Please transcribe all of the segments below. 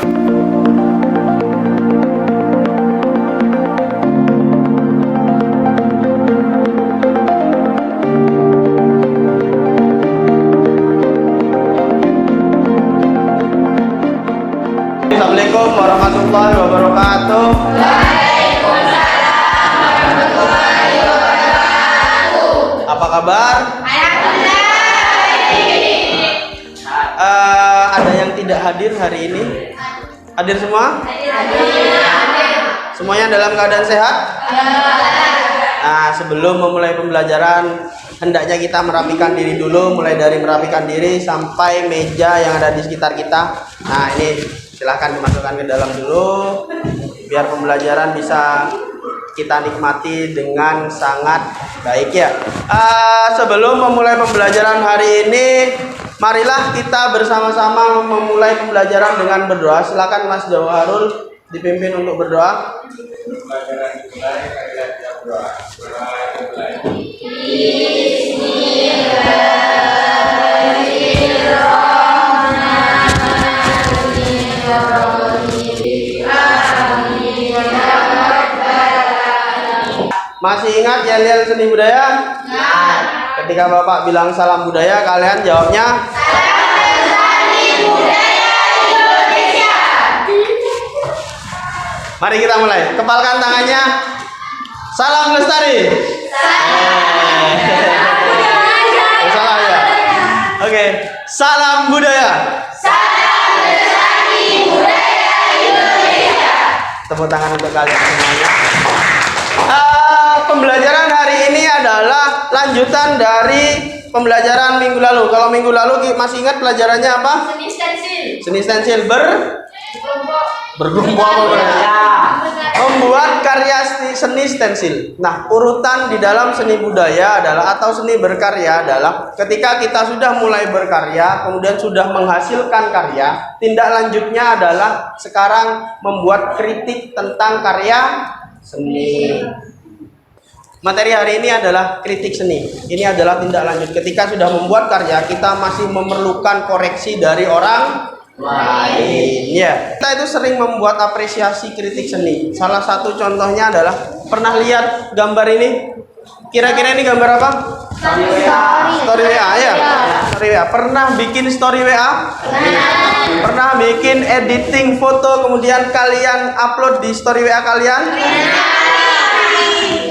Assalamualaikum warahmatullahi wabarakatuh. Apa kabar? Ada yang tidak hadir hari ini? Hadir semua? Semuanya dalam keadaan sehat? Nah, sebelum memulai pembelajaran, hendaknya kita merapikan diri dulu, mulai dari merapikan diri sampai meja yang ada di sekitar kita. Nah, ini silahkan dimasukkan ke dalam dulu, biar pembelajaran bisa kita nikmati dengan sangat baik ya. Sebelum memulai pembelajaran hari ini, marilah kita bersama-sama memulai pembelajaran dengan berdoa. Silakan Mas Jawaharul dipimpin untuk berdoa. Pembelajaran dimulai, marilah kita berdoa. Masih ingat yel-yel seni budaya? Ya. Ketika Bapak bilang salam budaya, kalian jawabnya? Salam seni budaya Indonesia. Mari kita mulai. Kepalkan tangannya. Salam lestari. Salam ya. Oke. Salam budaya. Salam lestari budaya Indonesia. Tepuk tangan untuk kalian semuanya. Pembelajaran hari ini adalah lanjutan dari pembelajaran minggu lalu. Kalau minggu lalu masih ingat pelajarannya apa? Seni stensil. Seni stensil berkelompok membuat karya seni stensil. Nah, urutan di dalam seni budaya adalah atau seni berkarya adalah ketika kita sudah mulai berkarya, kemudian sudah menghasilkan karya, tindak lanjutnya adalah sekarang membuat kritik tentang karya seni. Materi hari ini adalah kritik seni. Ini adalah tindak lanjut. Ketika sudah membuat karya, kita masih memerlukan koreksi dari orang lain. Ya, kita itu sering membuat apresiasi kritik seni. Salah satu contohnya adalah, pernah lihat gambar ini? Kira-kira ini gambar apa? Story WA ya? Story WA. Pernah bikin story WA? Pernah bikin editing foto kemudian kalian upload di story WA kalian?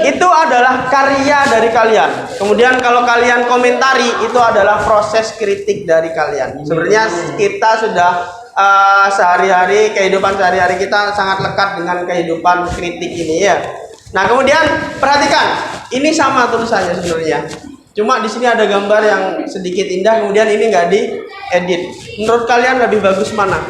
Itu adalah karya dari kalian. Kemudian kalau kalian komentari, itu adalah proses kritik dari kalian. Sebenarnya kita sudah sehari-hari, kehidupan sehari-hari kita sangat lekat dengan kehidupan kritik ini ya. Nah, kemudian perhatikan, ini sama tulisannya sebenarnya. Cuma di sini ada gambar yang sedikit indah, kemudian ini nggak diedit. Menurut kalian lebih bagus mana?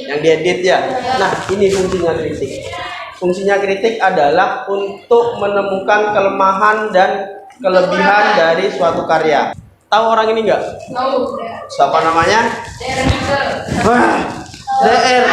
Yang diedit ya. Nah, ini fungsinya kritik. Fungsinya kritik adalah untuk menemukan kelemahan dan kelebihan dari suatu karya. Tahu orang ini nggak? Tahu. Siapa namanya? Wah, DR.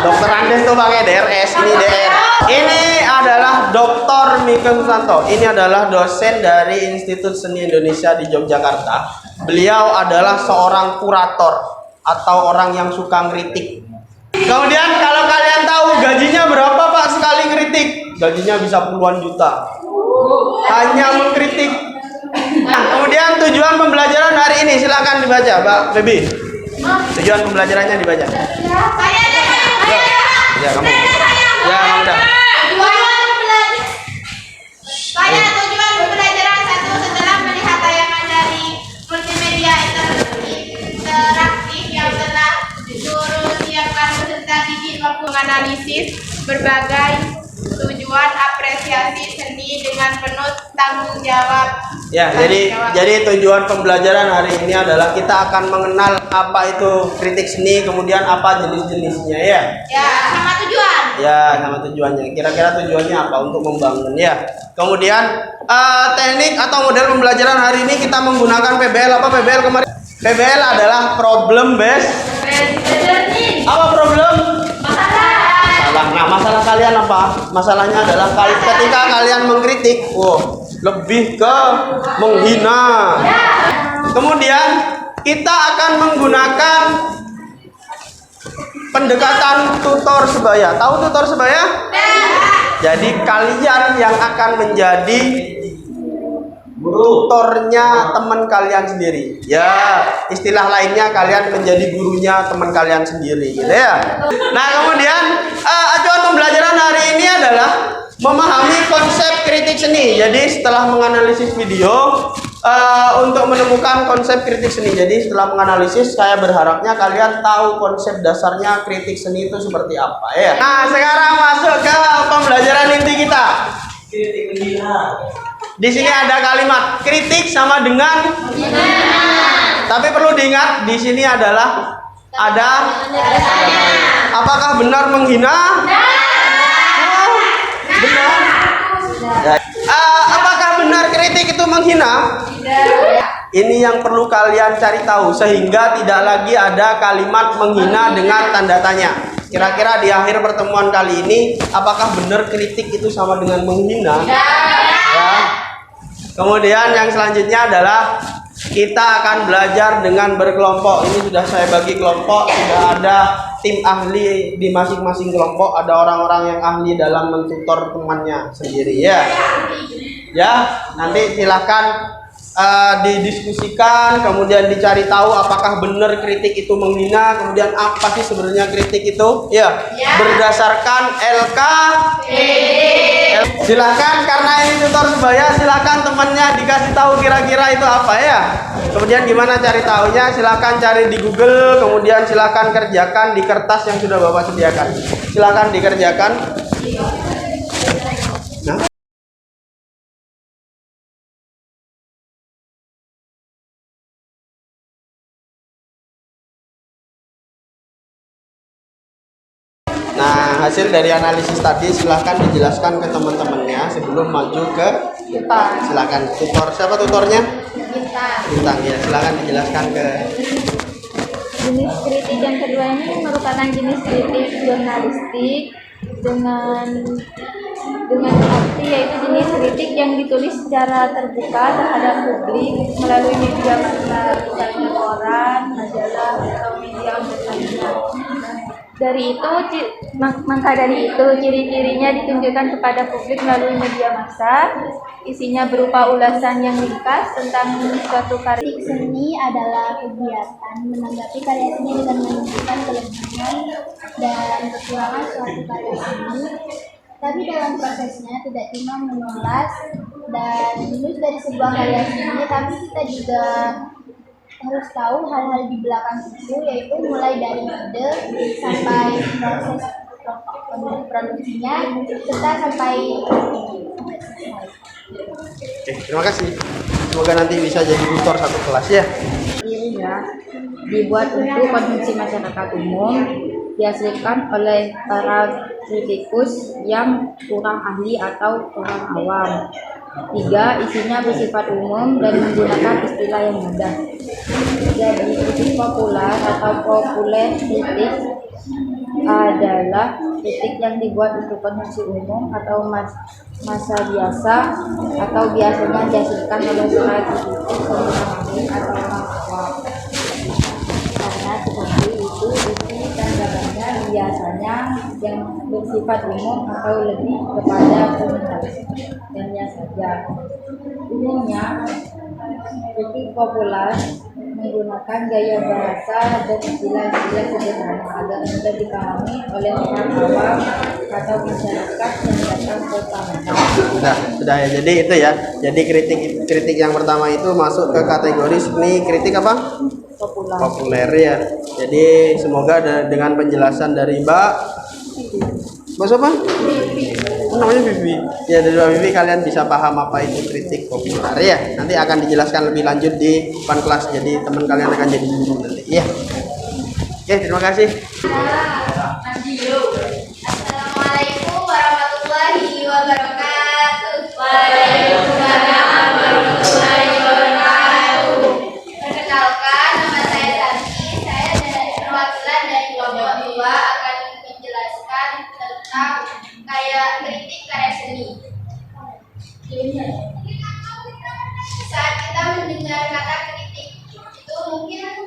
Dokter Andes tuh pakai DRS, ini DR. Ini adalah Dr. Mika Susanto. Ini adalah dosen dari Institut Seni Indonesia di Yogyakarta. Beliau adalah seorang kurator atau orang yang suka ngeritik. Kemudian kalau kalian tahu gajinya berapa Pak sekali ngeritik? Gajinya bisa puluhan juta. Hanya mengkritik. Nah, kemudian tujuan pembelajaran hari ini silakan dibaca, Mbak Bebi. Tujuan pembelajarannya dibaca. Ya, kamu. Ya, kamu dah. Tujuan pembelajaran satu, setelah melihat tayangan dari multimedia interaktif yang telah disuruh siapkan peserta didik mampu menganalisis berbagai tujuan apresiasi seni dengan penuh tanggung jawab. Ya, jadi tujuan pembelajaran hari ini adalah kita akan mengenal apa itu kritik seni, kemudian apa jenis-jenisnya ya. Ya, sama tujuan. Ya, sama tujuannya. Kira-kira tujuannya apa? Untuk membangun ya. Kemudian teknik atau model pembelajaran hari ini kita menggunakan PBL. Apa PBL kemarin? PBL adalah problem based learning. Apa problem? Masalah. Nah, masalah kalian apa? Masalahnya adalah ketika kalian mengkritik, lebih ke menghina. Kemudian kita akan menggunakan pendekatan tutor sebaya. Tahu tutor sebaya? Jadi kalian yang akan menjadi tutornya teman kalian sendiri. Ya, istilah lainnya kalian menjadi gurunya teman kalian sendiri, gitu ya. Nah, kemudian acuan pembelajaran hari ini adalah memahami konsep kritik seni. Jadi setelah menganalisis video untuk menemukan konsep kritik seni. Jadi setelah menganalisis, saya berharapnya kalian tahu konsep dasarnya kritik seni itu seperti apa ya. Nah, sekarang masuk ke pembelajaran inti kita. Di sini ada kalimat kritik sama dengan tapi perlu diingat di sini adalah ada apakah benar menghina? Benar. Apakah benar kritik itu menghina? Ini yang perlu kalian cari tahu sehingga tidak lagi ada kalimat menghina dengan tanda tanya. Kira-kira di akhir pertemuan kali ini apakah benar kritik itu sama dengan menghina? Ya. Kemudian yang selanjutnya adalah kita akan belajar dengan berkelompok. Ini sudah saya bagi kelompok, sudah ada tim ahli di masing-masing kelompok, ada orang-orang yang ahli dalam mentutor temannya sendiri ya. Ya, nanti silahkan didiskusikan, kemudian dicari tahu apakah benar kritik itu menghina, kemudian apa sih sebenarnya kritik itu ya, berdasarkan silahkan, karena ini tutor sebaya, silahkan temannya dikasih tahu kira-kira itu apa ya. Kemudian gimana cari tahunya, silahkan cari di Google, kemudian silahkan kerjakan di kertas yang sudah Bapak sediakan, silahkan dikerjakan. Nah, hasil dari analisis tadi silahkan dijelaskan ke teman-temannya sebelum maju ke depan. Silahkan tutor, siapa tutornya? Bintang ya, silahkan dijelaskan ke. Jenis kritik yang kedua ini merupakan jenis kritik jurnalistik dengan arti yaitu jenis kritik yang ditulis secara terbuka terhadap publik melalui media massa, misalnya koran, majalah atau media online. Dari itu ciri-cirinya ditunjukkan kepada publik melalui media massa. Isinya berupa ulasan yang ringkas tentang suatu karya. Kritik seni adalah kegiatan menanggapi karya seni dengan menunjukkan kelebihan dan kekurangan suatu karya seni. Tapi dalam prosesnya tidak cuma mengulas dan menulis dari sebuah karya seni, tapi kita juga harus tahu hal-hal di belakang itu, yaitu mulai dari ide sampai proses produksinya serta sampai Oke, terima kasih. Semoga nanti bisa jadi tutor satu kelas ya. Dirinya dibuat untuk konsumsi masyarakat umum, dihasilkan oleh para kritikus yang kurang ahli atau orang awam. 3. Isinya bersifat umum dan menggunakan istilah yang mudah. Jadi kritik populer atau populer kritik adalah kritik yang dibuat untuk konsumsi umum atau masa biasa atau biasanya dihasilkan oleh para kritikus yang ahli atau orang awam. Karena seperti itu isi dan gambarnya biasanya yang bersifat umum atau lebih kepada komunitasnya saja. Umumnya kritik populer menggunakan gaya bahasa dan istilah-istilah sederhana agar mudah dipahami oleh orang awam atau masyarakat yang datang ke pameran. Sudah ya. Jadi itu ya. Jadi kritik yang pertama itu masuk ke kategori seni kritik apa? Populer ya. Jadi semoga dengan penjelasan dari Mbak siapa? Namanya Bibi. Ya, dari Mbak Bibi kalian bisa paham apa itu kritik populer ya. Nanti akan dijelaskan lebih lanjut di depan kelas. Jadi teman kalian akan jadi guru nanti. Ya. Oke, terima kasih. Assalamualaikum warahmatullahi wabarakatuh. Waalaikumsalam warahmatullahi wabarakatuh. Perkenalkan, nama saya Santi. Saya dari perwakilan dari kelompok 2 akan menjelaskan tentang kritik karya seni. Saat kita mendengar kata kritik, itu mungkin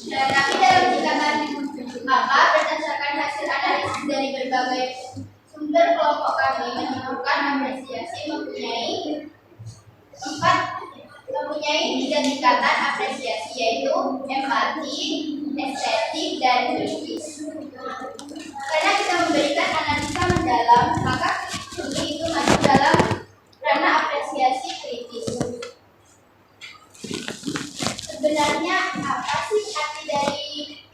Tapi dalam tingkatan maka berdasarkan hasil analisis dari berbagai sumber, kelompok kami menemukan apresiasi mempunyai tiga tingkatan apresiasi, yaitu empati, estetik, dan kritis. Karena kita memberikan analisa mendalam, maka studi itu masuk dalam ranah apresiasi kritis. Sebenarnya apa sih arti dari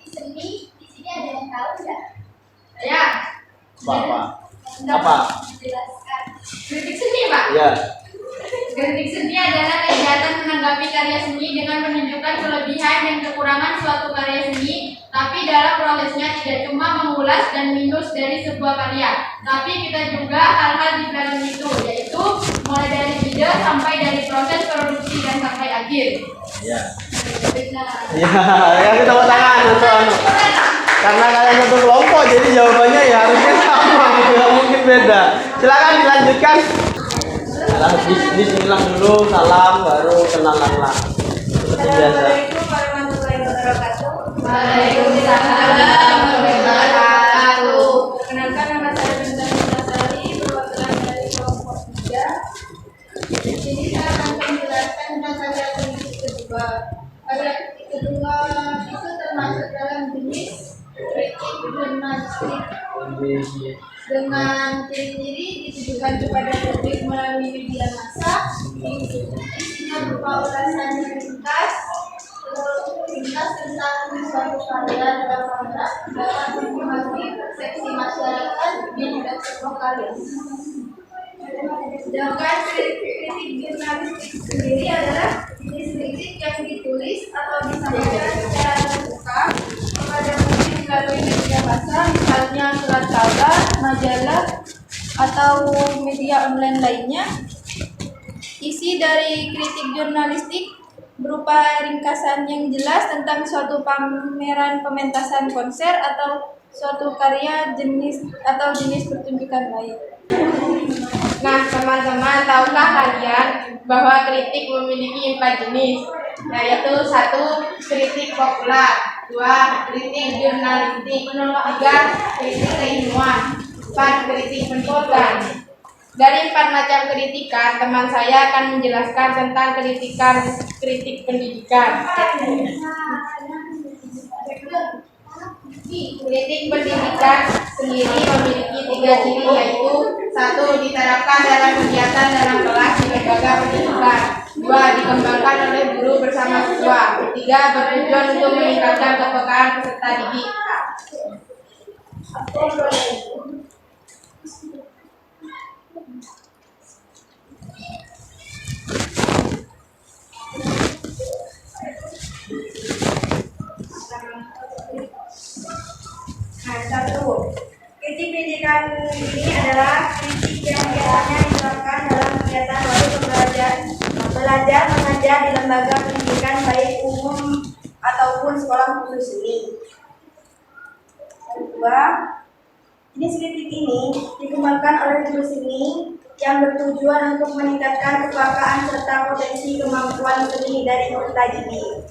seni? Di sini ada yang tahu nggak? Ya, Apa? Jelaskan. kritik seni, Pak. Ya. Kritik seni adalah kegiatan menanggapi karya seni dengan menunjukkan kelebihan dan kekurangan suatu karya seni, tapi dalam prosesnya tidak cuma mengulas dan minus dari sebuah karya, tapi kita juga hal-hal di dalam itu, yaitu mulai dari ide sampai dari proses produksi dan sampai akhir. Ya. Benar. Ya, kita tepuk tangan untuk karena kalian satu kelompok, jadi jawabannya ya harusnya sama, nggak mungkin beda. Silakan dilanjutkan. Bismillah dulu, salam, baru kenalan lah. Seperti biasa. Assalamualaikum warahmatullahi wabarakatuh. Waalaikumsalam warahmatullahi wabarakatuh. Perkenalkan, nama saya Binta Sari, perwakilan dari kelompok 3. Di sini saya akan menjelaskan tentang karya kritik kedua. Karya kritik kedua itu termasuk dalam jenis kritik jurnalistik dengan ciri-ciri ditujukan kepada publik melalui media massa. Isinya berupa ulasan ringkas tentang suatu karya dalam informasi persepsi masyarakat di sebuah karya. Sedangkan kritik jurnalistik sendiri adalah jenis kritik yang ditulis atau disampaikan secara terbuka kepada publik melalui media massa, misalnya surat kabar, majalah, atau media online lainnya. Isi dari kritik jurnalistik berupa ringkasan yang jelas tentang suatu pameran pementasan konser atau suatu karya jenis pertunjukan lain. Nah, teman-teman, tahukah kalian bahwa kritik memiliki 4 jenis, yaitu 1. Kritik populer, 2. Kritik jurnalistik, 3. Kritik keilmuan, 4. Kritik pendidikan. Dari 4 macam kritikan, teman saya akan menjelaskan tentang kritik pendidikan. Kritik pendidikan sendiri memiliki 3 ciri, yaitu 1. Diterapkan dalam kegiatan dalam kelas di lembaga pendidikan, 2. Dikembangkan oleh guru bersama siswa, 3. Bertujuan untuk meningkatkan kepekaan peserta didik. Nah, 1. Kritik pendidikan ini adalah kritik yang biasanya diterapkan dalam kegiatan wajib belajar mengajar di lembaga pendidikan baik umum ataupun sekolah khusus ini. 2. Jenis kritik ini dikembangkan oleh guru seni yang bertujuan untuk meningkatkan kepekaan serta potensi kemampuan seni dari peserta didik.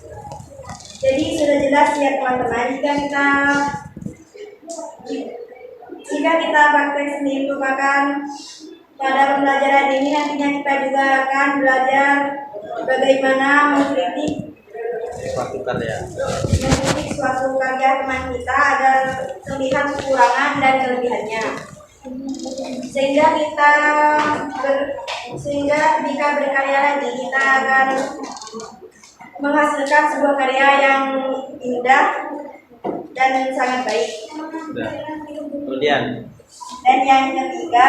Jadi sudah jelas ya teman-teman, jika kita praktek seni merupakan pada pembelajaran ini, nantinya kita juga akan belajar bagaimana mengkritik suatu karya teman kita agar terlihat kekurangan dan kelebihannya, sehingga ketika berkarya lagi kita akan menghasilkan sebuah karya yang indah dan sangat baik. Kemudian Dan yang ketiga,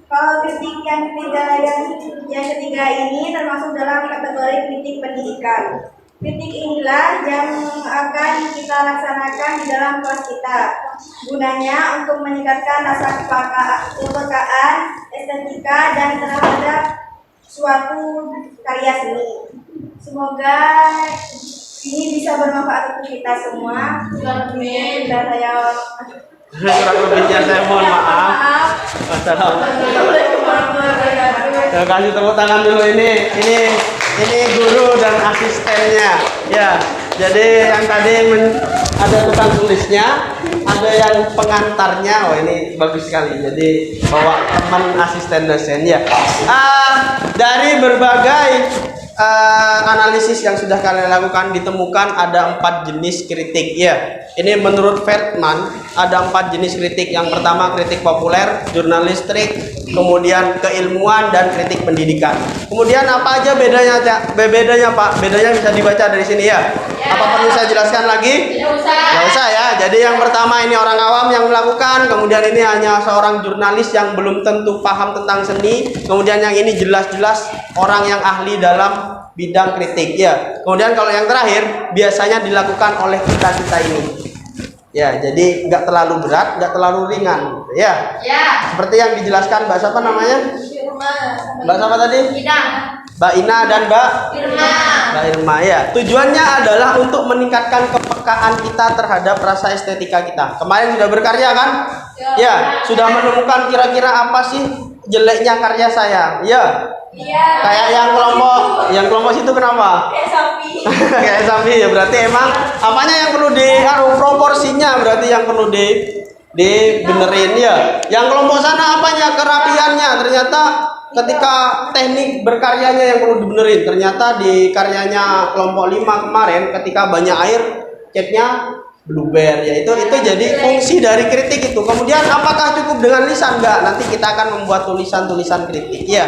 kalau kritik yang ketiga ini termasuk dalam kategori kritik pendidikan. Kritik inilah yang akan kita laksanakan di dalam kelas kita. Gunanya untuk meningkatkan rasa kepekaan, estetika, dan terhadap suatu karya seni. Semoga ini bisa bermanfaat untuk kita semua. Amin. Dan saya kurang lebihnya saya mohon maaf. Wassalamualaikum. warahmatullahi wabarakatuh. Kasih tepuk tangan dulu ini Ini guru dan asistennya. Ya, jadi yang tadi ada tukang tulisnya, ada yang pengantarnya. Oh, ini bagus sekali. Jadi bawa teman asisten dosen ya. Dari berbagai analisis yang sudah kalian lakukan ditemukan ada 4 jenis kritik ya. Ini menurut Feldman ada 4 jenis kritik. Yang pertama kritik populer, jurnalistik, kemudian keilmuan dan kritik pendidikan. Kemudian apa aja bedanya Pak? Bedanya bisa dibaca dari sini ya. Apa perlu saya jelaskan lagi? Nggak usah ya. Jadi yang pertama ini orang awam yang melakukan, kemudian ini hanya seorang jurnalis yang belum tentu paham tentang seni, kemudian yang ini jelas-jelas orang yang ahli dalam bidang kritik ya. Kemudian kalau yang terakhir biasanya dilakukan oleh kita ini. Ya, jadi nggak terlalu berat, nggak terlalu ringan, gitu, ya. Seperti yang dijelaskan Mbak siapa namanya? Mbak siapa tadi? Mbak Ina dan Mbak Irma ya. Tujuannya adalah untuk meningkatkan kepekaan kita terhadap rasa estetika kita. Kemarin sudah berkarya kan? Ya, sudah menemukan kira-kira apa sih jeleknya karya saya? Ya. Kayak yang kelompok situ kenapa? Kayak sapi. Kayak sapi ya, berarti emang apanya yang perlu proporsinya berarti yang perlu dibenerin ya. Yang kelompok sana apanya? Kerapiannya. Ternyata ketika teknik berkaryanya yang perlu dibenerin. Ternyata di karyanya kelompok 5 kemarin ketika banyak air catnya blueberry ya, itu jadi fungsi dari kritik itu. Kemudian apakah cukup dengan lisan? Enggak, nanti kita akan membuat tulisan-tulisan kritik ya.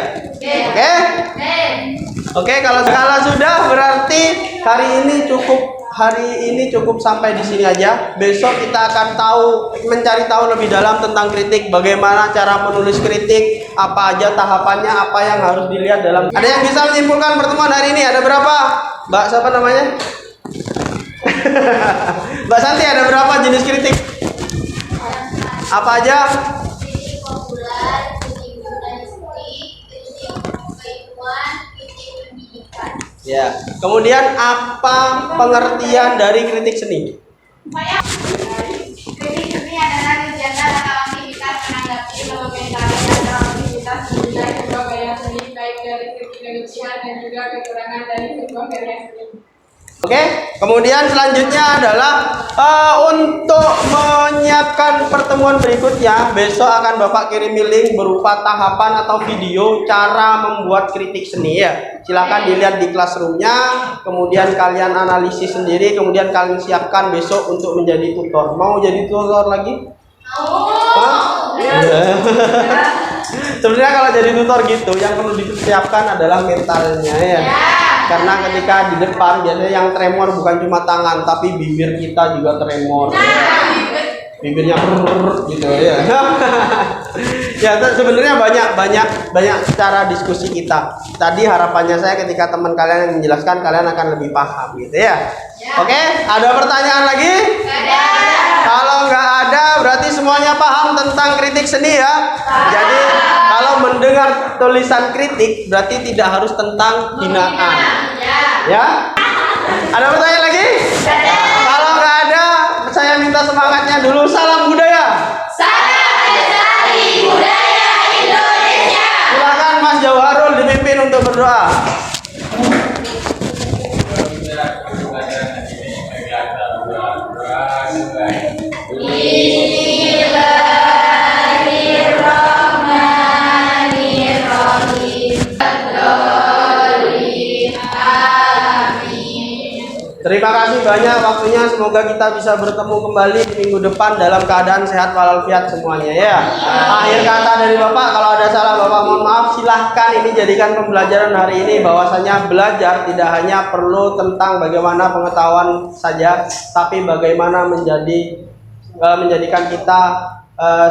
Oke, kalau sudah berarti hari ini cukup sampai di sini aja. Besok kita akan mencari tahu lebih dalam tentang kritik, bagaimana cara menulis kritik, apa aja tahapannya, apa yang harus dilihat dalam. Ada yang bisa menyimpulkan pertemuan hari ini? Ada berapa? Mbak siapa namanya? Mbak Santi, ada berapa jenis kritik? Apa aja? Kritik populer, kritik jurnalistik, kritik keilmuan, kritik pendidikan. Ya. Kemudian apa pengertian dari kritik seni? Kritik seni adalah kegiatan atau aktivitas menanggapi berbagai karya atau aktivitas menilai sebuah karya seni baik dari segi kelebihan dan juga kekurangan dari sebuah karya seni. Oke, kemudian selanjutnya adalah untuk menyiapkan pertemuan berikutnya, besok akan Bapak kirim link berupa tahapan atau video cara membuat kritik seni ya. Silakan dilihat di classroomnya, kemudian kalian analisis sendiri, kemudian kalian siapkan besok untuk menjadi tutor. Mau jadi tutor lagi? Sebenarnya kalau jadi tutor gitu, yang perlu dipersiapkan adalah mentalnya ya. Karena ketika di depan biasanya yang tremor bukan cuma tangan, tapi bibir kita juga tremor. Bibirnya gitu ya. Ya, sebenarnya banyak cara diskusi kita. Tadi harapannya saya ketika teman kalian yang menjelaskan, kalian akan lebih paham gitu ya. Oke, ada pertanyaan lagi? Kalau nggak ada, berarti semuanya paham tentang kritik seni ya. Jadi kalau mendengar tulisan kritik, berarti tidak harus tentang hinaan. Ya? Ada pertanyaan lagi? Kalau nggak ada, saya minta semangatnya dulu. Salam budaya. Salam lestari budaya Indonesia. Silakan Mas Jauharul dipimpin untuk berdoa. Terima kasih banyak waktunya. Semoga kita bisa bertemu kembali di minggu depan dalam keadaan sehat walafiat semuanya ya. Akhir kata dari Bapak, kalau ada salah Bapak mohon maaf. Silahkan ini jadikan pembelajaran hari ini, bahwasanya belajar tidak hanya perlu tentang bagaimana pengetahuan saja, tapi bagaimana menjadikan kita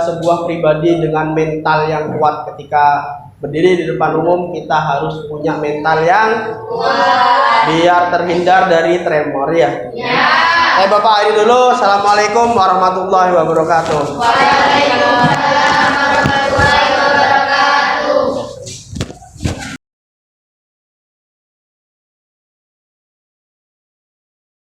sebuah pribadi dengan mental yang kuat. Ketika berdiri di depan umum, kita harus punya mental yang kuat biar terhindar dari tremor ya. Bapak ini dulu. Assalamualaikum warahmatullahi wabarakatuh. Waalaikumsalam.